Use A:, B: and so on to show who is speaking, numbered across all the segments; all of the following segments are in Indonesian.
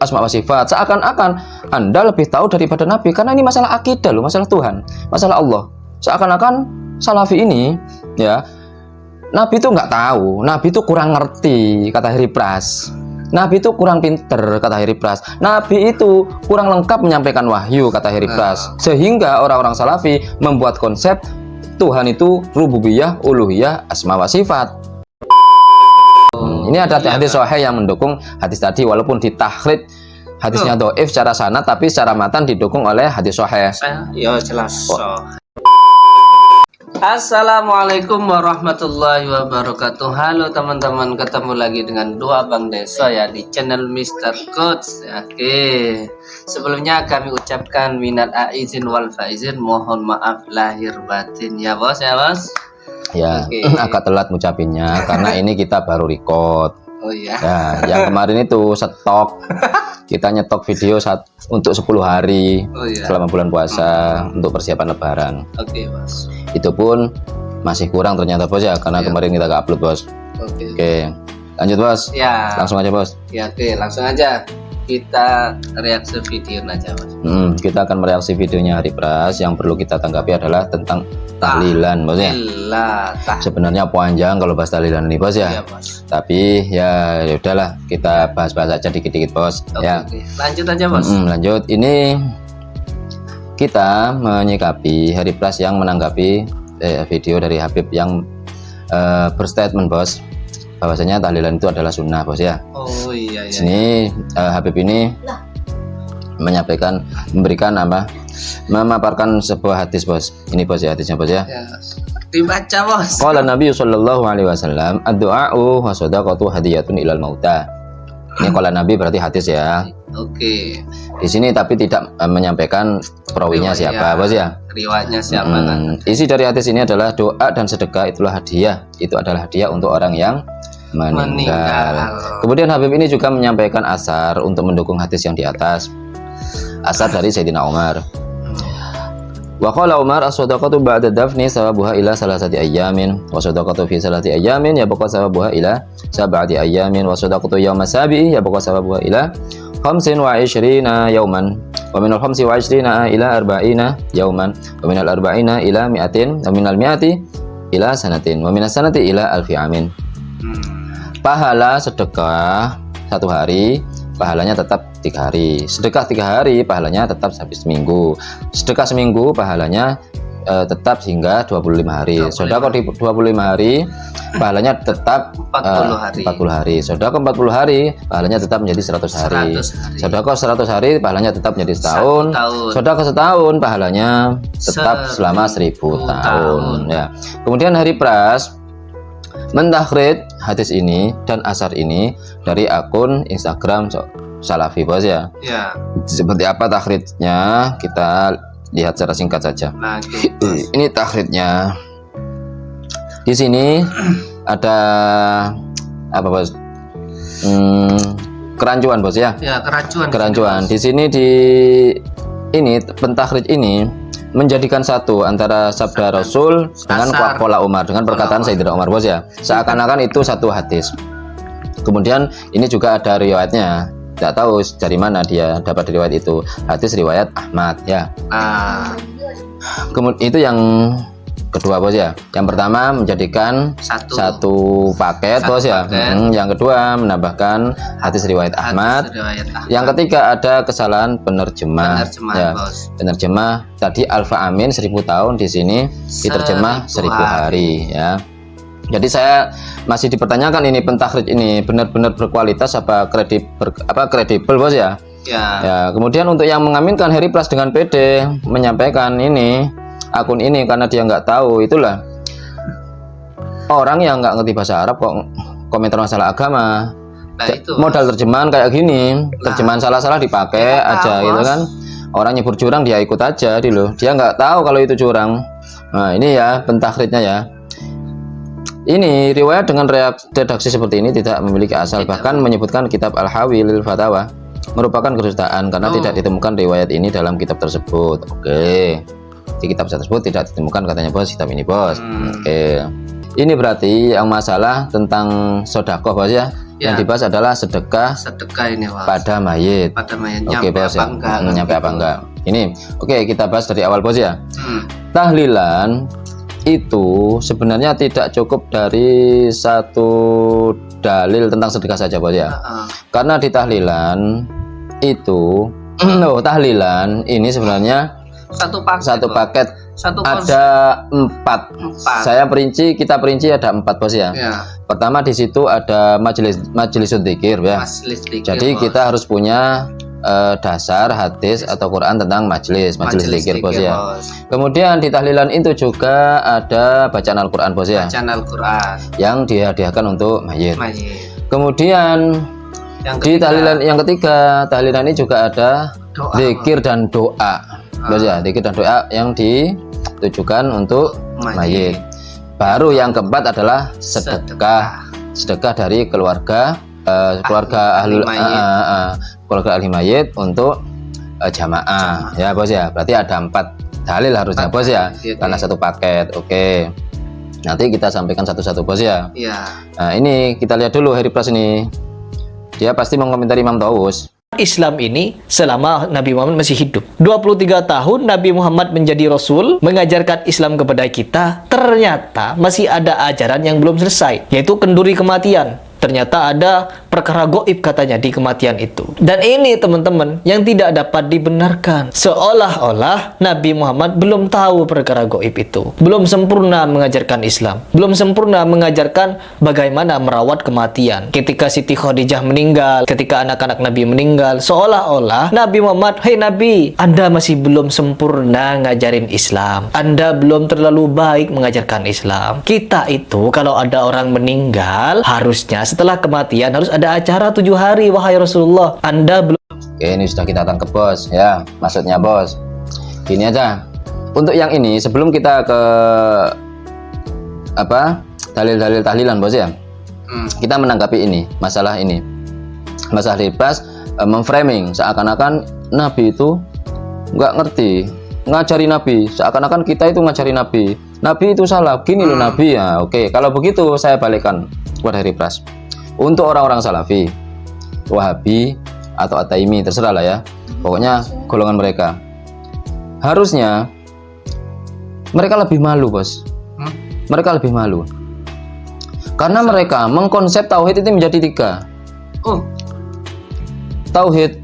A: asma wa sifat, seakan-akan Anda lebih tahu daripada Nabi, karena ini masalah akidah loh, masalah Tuhan, masalah Allah. Seakan-akan Salafi ini ya, Nabi itu nggak tahu, Nabi itu kurang ngerti, kata Harry Pras. Nabi itu kurang pinter, kata Harry Pras. Nabi itu kurang lengkap menyampaikan wahyu, kata Harry Pras. Sehingga orang-orang Salafi membuat konsep Tuhan itu rububiyah, uluhiyah, asma wa sifat. Ini ada hadis sahih yang mendukung hadis tadi, walaupun ditahrid hadisnya dhaif secara sanad, tapi secara matan didukung oleh hadis sahih.
B: Ya jelas. Assalamualaikum warahmatullahi wabarakatuh. Halo teman-teman, ketemu lagi dengan dua Bang Deso ya di channel Mr. Coach. Oke, sebelumnya kami ucapkan minal aizin wal faizin, mohon maaf lahir batin ya bos ya bos.
A: Ya, agak telat ngucapinnya karena ini kita baru record.
B: Oh iya.
A: Ya, yang kemarin itu stok. Kita nyetok video untuk 10 hari selama bulan puasa untuk persiapan lebaran.
B: Oke, Bos.
A: Itu pun masih kurang ternyata bos ya, karena kemarin kita gak upload bos. Oke, lanjut bos.
B: Ya.
A: Langsung aja bos.
B: Ya, oke, langsung aja. Kita reaksi video aja bos.
A: Kita akan mereaksi videonya Harry Pras. Yang perlu kita tanggapi adalah tentang tahlilan bos ya. Sebenarnya panjang kalau bahas tahlilan ini bos ya.
B: Iya, bos.
A: Tapi ya udahlah, kita bahas-bahas aja dikit-dikit bos. Ya.
B: Lanjut aja bos.
A: Lanjut. Ini kita menyikapi Harry Pras yang menanggapi video dari Habib yang berstatement bos, bahwasanya tahlilan itu adalah sunnah bos ya.
B: Oh iya.
A: Di sini Habib ini memberikan memaparkan sebuah hadis bos. Ini bos ya, hadisnya bos ya.
B: Dibaca bos.
A: Qala Nabi sallallahu alaihi wasallam, ad-du'a'u wa shadaqatu hadiyatun ilal mauta. Ini qala Nabi berarti hadis ya.
B: Oke.
A: Di sini tapi tidak menyampaikan perawinya siapa bos ya.
B: Riwayatnya siapa
A: Isi dari hadis ini adalah doa dan sedekah itulah hadiah. Itu adalah hadiah untuk orang yang meninggal. Kemudian Habib ini juga menyampaikan asar untuk mendukung hadis yang di atas. Asar dari Sayyidina Umar. Wa qala Umar as-shadaqatu ba'da dafni sawabuha ila salasati ayyamin wa shadaqatu fi salati ayyamin yabqa sawabuha ila sab'ati ayyamin wa shadaqatu yawma sabi'i yabqa sawabuha ila 25 yawman wa minal 25 ila 40 yawman wa minal 40 ila 100 wa minal 100 ila sanatin wa minas sanati ila alfi amin. Pahala sedekah 1 hari pahalanya tetap 3 hari, sedekah 3 hari pahalanya tetap sampai seminggu, sedekah seminggu pahalanya tetap hingga 25 hari, sedekah di 25 hari pahalanya tetap 40 hari, sedekah 40 hari pahalanya tetap menjadi 100 hari, sedekah 100 hari pahalanya tetap menjadi setahun, sedekah setahun pahalanya tetap selama 1000 tahun ya. Kemudian Harry Pras mentakhrij hadis ini dan asar ini dari akun Instagram Salafi bos ya. Seperti apa takhrijnya kita lihat secara singkat saja. Ini takhrijnya. Di sini ada apa bos? Kerancuan bos ya. Ya, kerancuan. Di sini pentakhrij ini menjadikan satu antara sabda Rasul dengan qala Umar, dengan perkataan Sayyidina Umar bos ya. Seakan-akan itu satu hadis. Kemudian ini juga ada riwayatnya. Tidak tahu dari mana dia dapat riwayat itu. Hadis riwayat Ahmad ya. Kemudian itu yang kedua bos ya. Yang pertama menjadikan satu paket bos ya. Yang kedua menambahkan hadis riwayat Ahmad. Yang ketiga ada kesalahan penerjemah ya. Penerjemah tadi alfa amin 1000 tahun, di sini diterjemah 1000 hari ya. Jadi saya masih dipertanyakan ini pentakhrij ini benar-benar berkualitas apa kredibel bos ya. Ya. Kemudian untuk yang mengaminkan Harry Pras dengan PD menyampaikan ini akun ini karena dia nggak tahu, itulah orang yang nggak ngerti bahasa Arab kok komentar masalah agama. Modal terjemahan kayak gini, terjemahan salah-salah dipakai aja gitu kan. Orang nyebur curang dia ikut aja dia nggak tahu kalau itu curang. Nah ini ya pentakhrijnya ya. Ini riwayat dengan redaksi seperti ini tidak memiliki asal, bahkan menyebutkan kitab Al-Hawi lil Fatawa merupakan kedustaan karena tidak ditemukan riwayat ini dalam kitab tersebut. Oke. Di kitab tersebut tidak ditemukan katanya bos, kitab ini bos. Oke. Ini berarti yang masalah tentang sedekah bos ya. Yang dibahas adalah sedekah
B: ini bos.
A: pada mayit.
B: Pada mayit.
A: Oke bos ya. Nyampe apa enggak? Ini oke, kita bahas dari awal bos ya. Tahlilan itu sebenarnya tidak cukup dari satu dalil tentang sedekah saja bos ya. Karena di tahlilan itu tahlilan ini sebenarnya satu paket ada 4. Kita perinci ada 4 bos ya. Pertama di situ ada majelis dzikir ya. Jadi kita harus punya dasar hadis atau Quran tentang majelis dzikir bos ya. Kemudian di tahlilan itu juga ada bacaan Al-Quran bos ya.
B: Bacaan Al-Quran
A: yang dihadiahkan untuk mayit. Kemudian di tahlilan yang ketiga, tahlilan ini juga ada zikir dan doa bos ya. Zikir dan doa yang ditujukan untuk mayit. Baru yang keempat adalah sedekah dari keluarga ahli mayit untuk jamaah ya bos ya. Berarti ada 4 dalil harusnya bos ya, karena satu paket. Oke, nanti kita sampaikan satu-satu bos ya. Nah ini kita lihat dulu Heri Pras ini, dia pasti mengomentari Imam Taus.
C: Islam ini selama Nabi Muhammad masih hidup. 23 tahun Nabi Muhammad menjadi Rasul, mengajarkan Islam kepada kita, ternyata masih ada ajaran yang belum selesai, yaitu kenduri kematian. Ternyata ada perkara goib katanya di kematian itu. Dan ini teman-teman yang tidak dapat dibenarkan. Seolah-olah Nabi Muhammad belum tahu perkara goib itu. Belum sempurna mengajarkan Islam. Belum sempurna mengajarkan bagaimana merawat kematian. Ketika Siti Khadijah meninggal, ketika anak-anak Nabi meninggal, seolah-olah Nabi Muhammad, "Hei Nabi, Anda masih belum sempurna ngajarin Islam. Anda belum terlalu baik mengajarkan Islam. Kita itu kalau ada orang meninggal, harusnya setelah kematian harus ada acara 7 hari, wahai Rasulullah. Anda belum..."
A: Oke, ini sudah kita tangkap bos ya. Maksudnya bos, gini aja. Untuk yang ini sebelum kita ke dalil-dalil tahlilan bos ya, kita menanggapi ini masalah Heri Pras memframing seakan-akan Nabi itu nggak ngerti ngajari Nabi, seakan-akan kita itu ngajari Nabi itu salah gini loh Nabi ya. Oke, kalau begitu saya balikkan kepada Heri Pras. Untuk orang-orang Salafi, Wahabi atau At-Taimi, terserah lah ya, pokoknya golongan mereka, harusnya mereka lebih malu bos. Mereka lebih malu karena mereka mengkonsep tauhid itu menjadi 3. Tauhid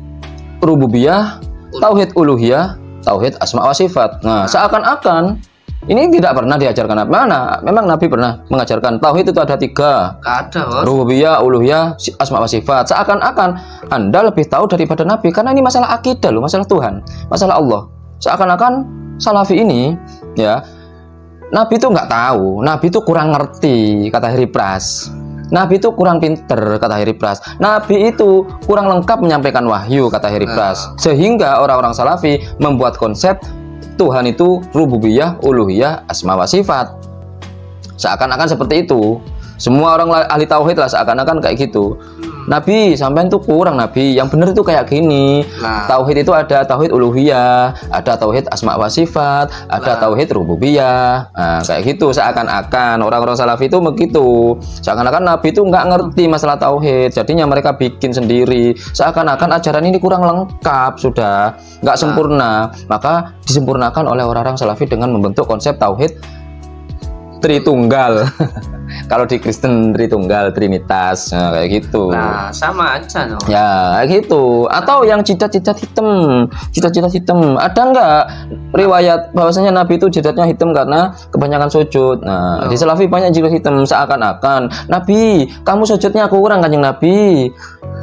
A: rububiyah, tauhid uluhiyah, tauhid asma wa sifat. Nah, seakan-akan ini tidak pernah diajarkan. Mana? Memang Nabi pernah mengajarkan tauhid itu ada 3.
B: Ada,
A: rububiyah, uluhiyah, asma wa sifat. Seakan-akan Anda lebih tahu daripada Nabi, karena ini masalah akidah loh, masalah Tuhan, masalah Allah. Seakan-akan Salafi ini ya, Nabi itu nggak tahu, Nabi itu kurang ngerti, kata Heri Pras. Nabi itu kurang pinter, kata Heri Pras. Nabi itu kurang lengkap menyampaikan wahyu, kata Heri Pras. Sehingga orang-orang Salafi membuat konsep Tuhan itu rububiyah, uluhiyah, asma wa sifat. Seakan-akan seperti itu. Semua orang ahli tauhid lah seakan-akan kayak gitu. Nabi, sampean tuh kurang Nabi. Yang benar itu kayak gini. Tauhid itu ada tauhid uluhiyah, ada tauhid asma wa sifat, ada tauhid rububiyah. Nah, kayak gitu seakan-akan orang-orang Salafi itu begitu. Seakan-akan Nabi itu nggak ngerti masalah tauhid. Jadinya mereka bikin sendiri. Seakan-akan ajaran ini kurang lengkap, sudah nggak sempurna. Maka disempurnakan oleh orang-orang Salafi dengan membentuk konsep tauhid Tritunggal. Kalau di Kristen Tritunggal, Trinitas, nah, kayak gitu.
B: Nah, sama aja no.
A: Ya, kayak gitu. Atau yang jidat-jidat hitam, ada nggak riwayat bahwasanya Nabi itu jidatnya hitam karena kebanyakan sujud? Nah, di Salafi banyak jidat hitam. Seakan-akan Nabi, kamu sujudnya kurang Kanjeng Nabi.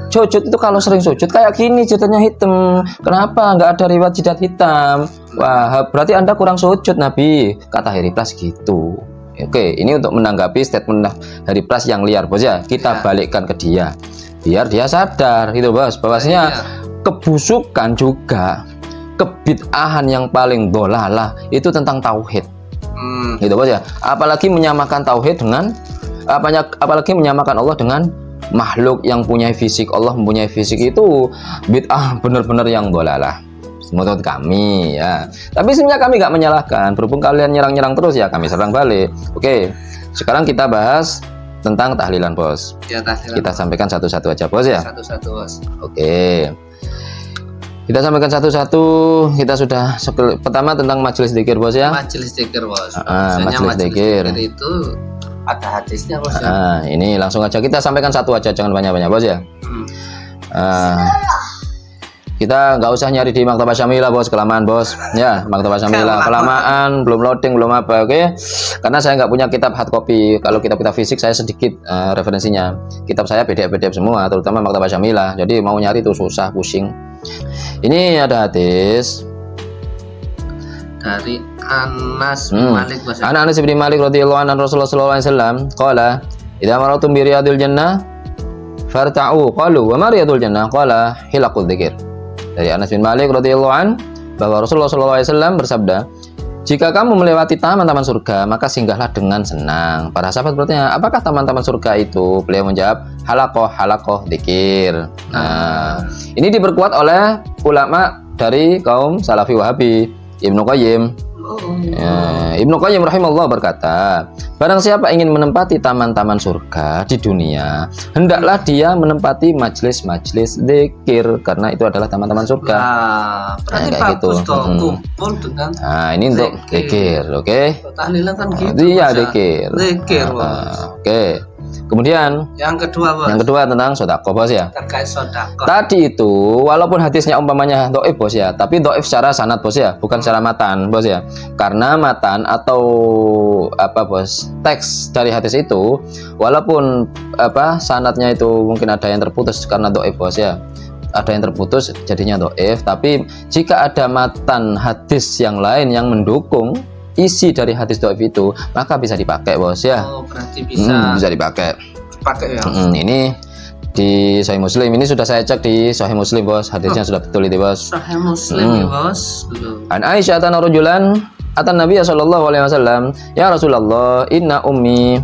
A: Sujud itu kalau sering sujud kayak gini jidatnya hitam. Kenapa nggak ada riwayat jidat hitam? Wah, berarti Anda kurang sujud Nabi, kata Heri Pras gitu. Oke, ini untuk menanggapi statement Heri Pras yang liar bos ya. Kita balikkan ke dia, biar dia sadar gitu bos, bahwasanya kebusukan juga, kebid'ahan yang paling dolalah itu tentang tauhid. Gitu bos ya. Apalagi menyamakan tauhid dengan apalagi menyamakan Allah dengan makhluk yang punya fisik. Allah mempunyai fisik, itu bid'ah benar-benar yang dolalah menurut kami ya. Tapi sebenarnya kami nggak menyalahkan, berhubung kalian nyerang-nyerang terus ya kami serang balik. Oke, sekarang kita bahas tentang tahlilan bos.
B: Ya, tahlilan.
A: Kita sampaikan satu-satu aja bos ya.
B: Satu-satu bos.
A: Oke. Kita sampaikan satu-satu. Kita sudah pertama tentang majelis dzikir bos ya.
B: Majelis dzikir bos.
A: Majelis dzikir
B: itu ada hadisnya bos ya.
A: Ini langsung aja kita sampaikan satu aja, jangan banyak-banyak bos ya. Kita nggak usah nyari di Maktabah Syamilah bos, kelamaan bos ya. Maktabah Syamilah kelamaan, belum loading, belum apa. Oke, karena saya nggak punya kitab hard copy. Kalau kitab-kitab fisik saya sedikit referensinya. Kitab saya PDF semua, terutama Maktabah Syamilah. Jadi mau nyari itu susah, pusing. Ini ada hadis
B: dari Anas bin Malik bos.
A: Anas bin Malik radhiyallahu anhu Rasulullah sallallahu alaihi wasallam qala idza maratum bi riyadil jannah farta'u qalu wa ma riyadul jannah qala hilaqul dzikir. Dari Anas bin Malik radhiyallahu an bahwa Rasulullah sallallahu alaihi wasallam bersabda, jika kamu melewati taman-taman surga maka singgahlah dengan senang. Para sahabat bertanya, apakah taman-taman surga itu? Beliau menjawab, halaqah dzikir. Nah, ini diperkuat oleh ulama dari kaum Salafi Wahabi, Ibnu Qayyim. Ibnu Qayyim rahimahullah berkata, barang siapa ingin menempati taman-taman surga di dunia, hendaklah dia menempati majelis-majelis dzikir, karena itu adalah taman-taman surga.
B: Berarti
A: kayak
B: bagus
A: gitu.
B: dong, kumpul dengan
A: Ini untuk dzikir, oke?
B: Tahlilan kan gitu.
A: Iya,
B: bos, ya.
A: dzikir.
B: Dzikir bos.
A: Oke. Kemudian
B: Yang kedua bos.
A: yang kedua tentang sedekah bos ya.
B: Terkait sedekah.
A: Tadi itu walaupun hadisnya umpamanya dhaif bos ya, tapi dhaif secara sanad bos ya, bukan secara matan bos ya. Karena matan atau apa bos, teks dari hadis itu walaupun sanadnya itu mungkin ada yang terputus karena dhaif bos ya. Ada yang terputus jadinya dhaif, tapi jika ada matan hadis yang lain yang mendukung isi dari hadis dhaif itu, maka bisa dipakai bos ya.
B: Oh, berarti bisa
A: dipakai.
B: Pakai ya.
A: Ini di Sahih Muslim, ini sudah saya cek di Sahih Muslim bos, hadisnya sudah betul itu bos.
B: Sahih Muslim ya bos.
A: An Aisyah atana rajulan atan Nabi sallallahu alaihi wasallam, ya Rasulullah, inna ummi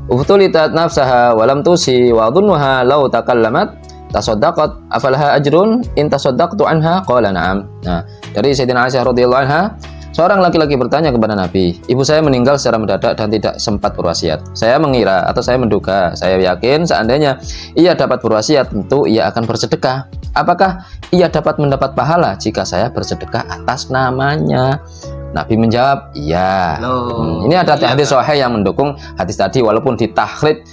A: uftulitat nafsaha wa lam tusi wa dhunnuha law takallamat tasaddaqat afalaha ajrun in tasaddaqtu anha qala na'am. Nah, dari Sayyidina Aisyah radhiyallahu anha, seorang laki-laki bertanya kepada Nabi, ibu saya meninggal secara mendadak dan tidak sempat berwasiat. Saya mengira atau saya menduga, saya yakin seandainya ia dapat berwasiat, tentu ia akan bersedekah. Apakah ia dapat mendapat pahala jika saya bersedekah atas namanya? Nabi menjawab, iya. Ini ada hadis sahih yang mendukung hadis tadi, walaupun ditahrid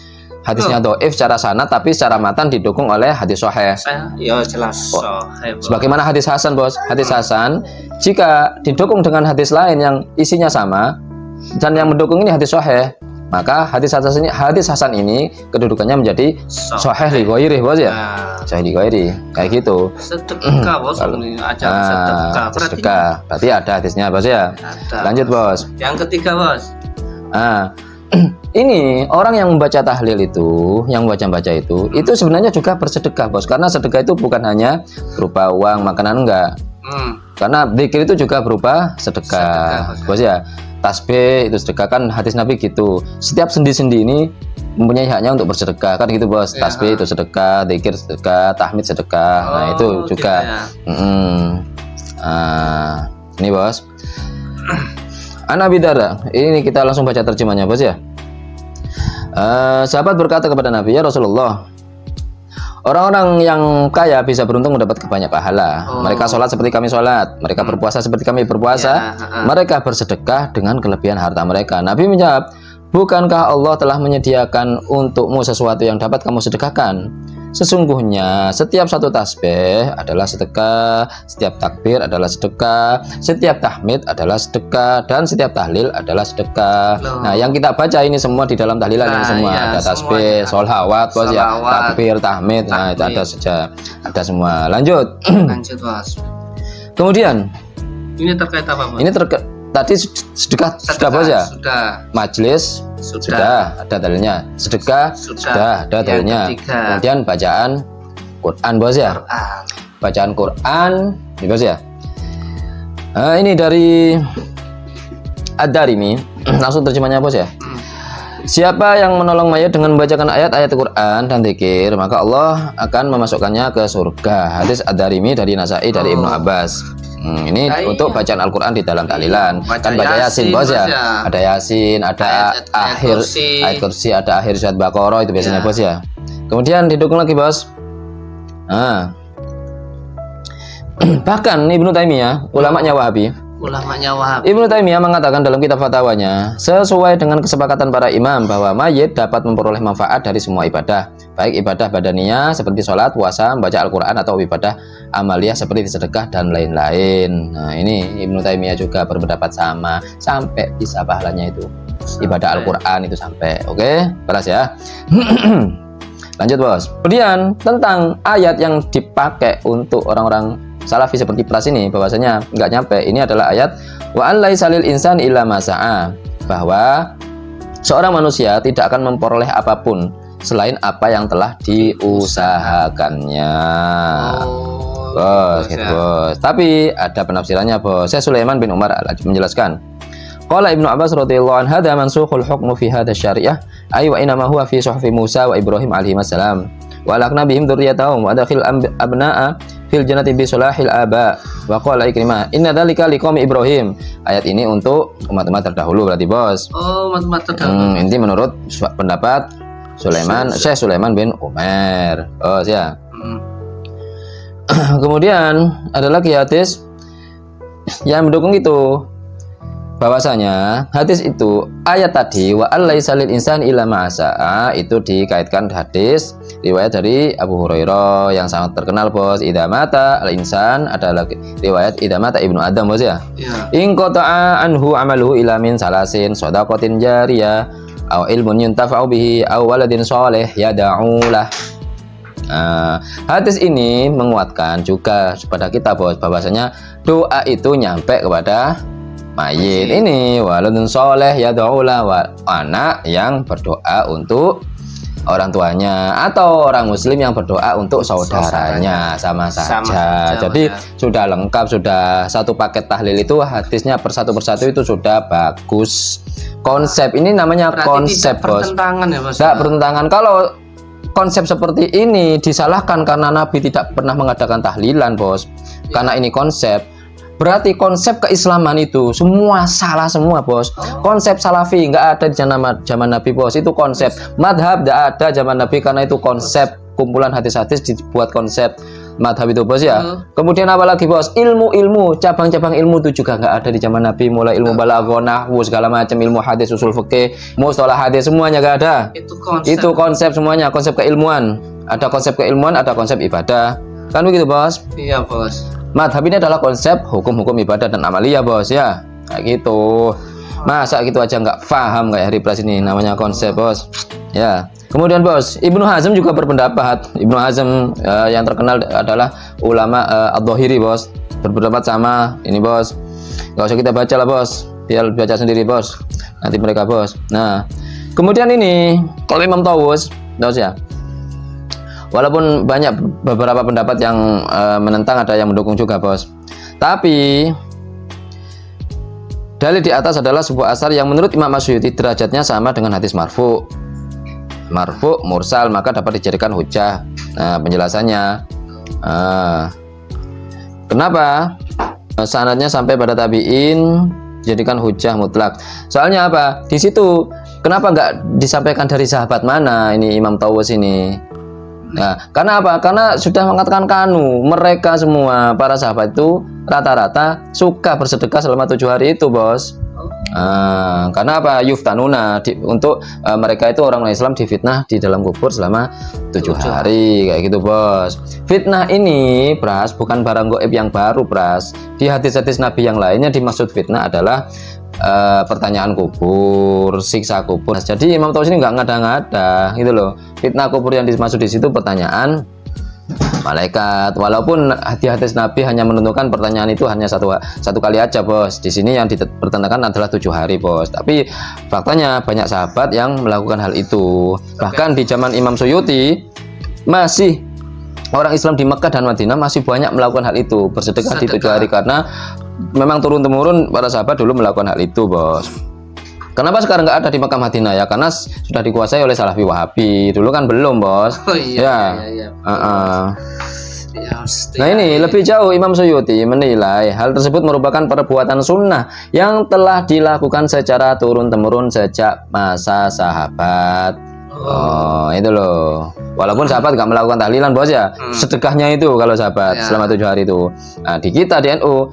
A: hadisnya dhaif secara sanad, tapi secara matan didukung oleh hadis sahih.
B: Ya jelas sahih.
A: Sebagaimana hadis hasan bos, hadis hasan jika didukung dengan hadis lain yang isinya sama dan yang mendukung ini hadis sahih, maka hadis hasan ini kedudukannya menjadi sahih li ghairi bos ya. Sahih li ghairi kayak gitu.
B: Sedekah bos, ini ajaran sedekah.
A: Berarti ada hadisnya bos ya.
B: Ada,
A: Lanjut bos.
B: Yang ketiga bos.
A: Ini orang yang membaca tahlil itu, yang baca-baca itu sebenarnya juga bersedekah bos, karena sedekah itu bukan hanya berupa uang, makanan, enggak. Karena dzikir itu juga berupa sedekah bos ya. Tasbih itu sedekah, kan hadis Nabi gitu. Setiap sendi-sendi ini mempunyai haknya untuk bersedekah, kan gitu bos. Tasbih itu sedekah, dzikir sedekah, tahmid sedekah. Nah itu juga. Ini bos. An Abi Darda, ini kita langsung baca terjemahnya bos ya. Sahabat berkata kepada Nabi, ya Rasulullah, orang-orang yang kaya bisa beruntung mendapat banyak pahala. Mereka sholat seperti kami sholat, mereka berpuasa seperti kami berpuasa, mereka bersedekah dengan kelebihan harta mereka. Nabi menjawab, bukankah Allah telah menyediakan untukmu sesuatu yang dapat kamu sedekahkan? Sesungguhnya setiap satu tasbih adalah sedekah, setiap takbir adalah sedekah, setiap tahmid adalah sedekah, dan setiap tahlil adalah sedekah. Nah, yang kita baca ini semua di dalam tahlilan ini semua ada tasbih, sholawat, bos ya, takbir, tahmid. Nah, itu ada saja, ada semua. Lanjut.
B: Lanjut bos.
A: Kemudian
B: ini terkait apa bos?
A: Ini terkait tadi sedekah sudah bos ya?
B: Sudah.
A: Majlis sudah ada dalilnya. Sedekah sudah ada dalilnya. Kemudian bacaan Quran bos ya? Bacaan Quran ini bos ya? Ini dari Ad-Darimi, langsung terjemahnya bos ya? Siapa yang menolong mayat dengan membacakan ayat-ayat Quran dan dzikir, maka Allah akan memasukkannya ke surga. Hadis Ad-Darimi dari Nasai dari Ibnu Abbas. Ini
B: Nah,
A: untuk
B: iya.
A: bacaan Al-Quran di dalam tahlilan.
B: Baca
A: Kan baca Yasin bos ya.
B: Bos, ya.
A: Ada Yasin, ada
B: Ayat kursi.
A: ayat kursi, ada akhir surat Baqarah itu biasanya
B: Ya.
A: bos ya. Kemudian didukung lagi bos. Nah. Bahkan Ibnu Taimiyah, ulamanya Wahabi,
B: Ulamanya Wahabi.
A: Ibnu Taimiyah mengatakan dalam kitab fatwanya, sesuai dengan kesepakatan para imam bahwa mayit dapat memperoleh manfaat dari semua ibadah, baik ibadah badaniyah seperti sholat, puasa, membaca Al-Quran, atau ibadah amaliyah seperti sedekah dan lain-lain. Nah ini Ibnu Taimiyah juga berpendapat sama, sampai bisa pahalanya itu ibadah Al-Quran itu sampai. Oke, balas ya. Lanjut bos. Kemudian tentang ayat yang dipakai untuk orang-orang Salafi seperti Pras ini, bahwasanya nggak nyampe. Ini adalah ayat wa an laisa lil insani illa ma sa'a, bahwa seorang manusia tidak akan memperoleh apapun selain apa yang telah diusahakannya. Bos, gitu, bos. Tapi ada penafsirannya bos. Saya Sulaiman bin Umar menjelaskan. Qala Ibnu Abbas radhiyallahu anhu hadza mansukhul hukmu fi hadha syariah ay wa inma huwa fi suhfi Musa wa Ibrahim alaihi salam. Wa alaqna bihim dzurriyyatahum wa adkhil abna'a fil jannati bi salahil aba. Wa qala Ikrimah inna dzalika liqaumi Ibrahim. Ayat ini untuk umat-umat terdahulu berarti bos.
B: Oh, umat-umat terdahulu.
A: Ini menurut pendapat Syekh Sulaiman bin Umar. Oh ya. Kemudian ada lagi hadis yang mendukung itu, bahwasanya hadis itu ayat tadi wa allaisa lil insani illa ma sa'a itu dikaitkan hadis riwayat dari Abu Hurairah yang sangat terkenal bos, idza mata al insan, ada lagi riwayat idza mata ibnu Adam bos ya. In qata'a anhu amaluhu ila min salasin shadaqatin jariyah aw ilmun yuntafa'u bihi aw waladin shalih yad'u lah. Hadis ini menguatkan juga kepada kita bos, bahwasanya doa itu nyampe kepada mayit. Ini waladun soleh ya do'ulah, anak yang berdoa untuk orang tuanya atau orang muslim yang berdoa untuk saudaranya, sama saja. Jadi sudah lengkap, sudah satu paket tahlil itu hadisnya persatu itu sudah bagus. Konsep ini namanya
B: berarti
A: konsep
B: tidak
A: bos.
B: Bertentangan ya bos.
A: Tidak bertentangan. Kalau konsep seperti ini disalahkan karena Nabi tidak pernah mengadakan tahlilan bos, karena ini konsep, berarti konsep keislaman itu semua salah semua bos. Konsep salafi nggak ada di zaman Nabi bos, itu konsep. Madhab nggak ada zaman Nabi karena itu konsep, kumpulan hadis-hadis dibuat konsep madhab itu bos ya. Kemudian apa lagi bos, ilmu cabang-cabang ilmu itu juga nggak ada di zaman Nabi, mulai ilmu balaghah, nahwu, segala macam, ilmu hadis, usul fikih, mustalah hadis, semuanya nggak ada. Itu konsep semuanya, konsep keilmuan. Ada konsep keilmuan, ada konsep ibadah, kan begitu bos.
B: Iya bos.
A: Madhab ini adalah konsep hukum-hukum ibadah dan amaliyah bos ya, kayak gitu. Masa gitu aja nggak paham kayak Hari Pras ini, namanya konsep bos ya. Kemudian bos, Ibnu Hazm juga berpendapat. Ibnu Hazm yang terkenal adalah ulama Ad-Dhahiri bos, berpendapat sama ini bos. Gak usah kita baca lah bos, biar baca sendiri bos, nanti mereka bos. Nah kemudian ini kalau Imam Tawus bos ya, walaupun banyak beberapa pendapat yang menentang, ada yang mendukung juga bos, tapi dalil di atas adalah sebuah asar yang menurut Imam Masyuti derajatnya sama dengan hadis marfu, mursal, maka dapat dijadikan hujah. Nah penjelasannya, kenapa sanadnya sampai pada tabi'in jadikan hujah mutlak? Soalnya apa? Di situ kenapa nggak disampaikan dari sahabat mana ini Imam Tawus ini? Nah, karena apa? Karena sudah mengatakan mereka semua para sahabat itu rata-rata suka bersedekah selama 7 hari itu bos. Karena apa? Yuftanuna, untuk mereka itu orang Islam difitnah di dalam kubur selama 7 hari kayak gitu bos. Fitnah ini Pras bukan barang gaib yang baru Pras. Di hadis-hadis Nabi yang lainnya dimaksud fitnah adalah pertanyaan kubur, siksa kubur. Jadi Imam Tawus ini nggak ngada-ngada gitu loh. Fitnah kubur yang dimaksud di situ pertanyaan malaikat. Walaupun hadis Nabi hanya menentukan pertanyaan itu hanya satu kali aja bos. Di sini yang dipertanyakan adalah 7 hari bos. Tapi faktanya banyak sahabat yang melakukan hal itu. Bahkan di zaman Imam Suyuti masih orang Islam di Mekah dan Madinah masih banyak melakukan hal itu, bersedekah di 7 hari, karena memang turun-temurun para sahabat dulu melakukan hal itu bos. Kenapa sekarang nggak ada di Mekah Madinah ya? Karena sudah dikuasai oleh Salafi Wahabi. Dulu kan belum bos.
B: Oh iya.
A: Ya.
B: Ya, mesti.
A: Nah ini lebih jauh Imam Suyuti menilai hal tersebut merupakan perbuatan sunnah yang telah dilakukan secara turun-temurun sejak masa sahabat. Oh itu loh. Walaupun sahabat gak melakukan tahlilan bos ya, sedekahnya itu kalau sahabat
B: Ya.
A: selama 7 hari itu. Nah di kita di NU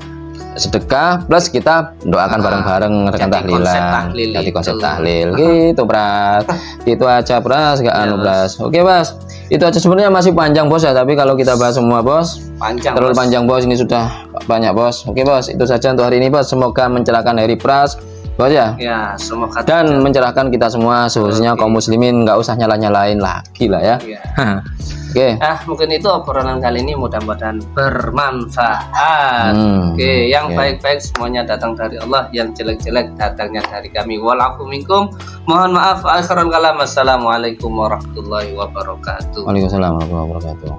A: sedekah plus kita doakan bareng-bareng rekan
B: Jadi konsep
A: tahlilan.
B: tahlil
A: Jadi konsep
B: itu.
A: tahlil gitu Pras. Gitu aja Pras, gak anu Pras. Oke Bos. Itu aja sebenarnya masih panjang bos ya, tapi kalau kita bahas semua bos
B: Panjang.
A: terlalu
B: Bos.
A: panjang bos, ini sudah banyak bos. Oke bos, itu saja untuk hari ini bos. Semoga mencerahkan Heri Pras bos ya,
B: Ya, semoga
A: dan mencerahkan kita semua khususnya kaum muslimin, nggak usah nyala-nyalain lagi lah ya.
B: Ya.
A: Oke.
B: Mungkin itu obrolan kali ini, mudah-mudahan bermanfaat. Oke, yang
A: Oke.
B: baik-baik semuanya datang dari Allah, yang jelek-jelek datangnya dari kami. Walafu minkum. Mohon maaf, akhiran kalam. Assalamualaikum warahmatullahi wabarakatuh.
A: Waalaikumsalam warahmatullahi wabarakatuh.